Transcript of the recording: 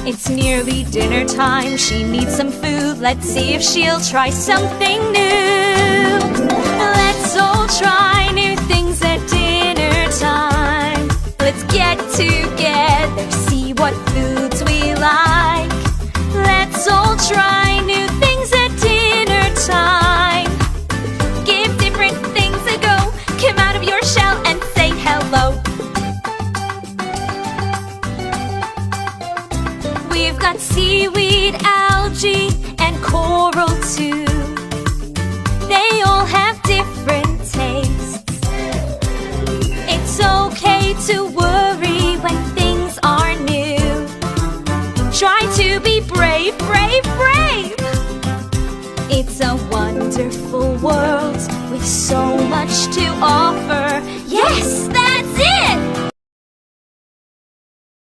It's nearly dinner time, she needs some food. Let's see if she'll try something new. Let's all try new things at dinner time. Let's get together, see what foods we like. Let's all try new things at dinner time. Give different things a go. Come out of your shell and say hello. We've got seaweed, algae, and coral too. They all have different tastes. It's okay to worry when things are new. Try to be brave, brave, brave. It's a wonderful world with so much to offer. Yes!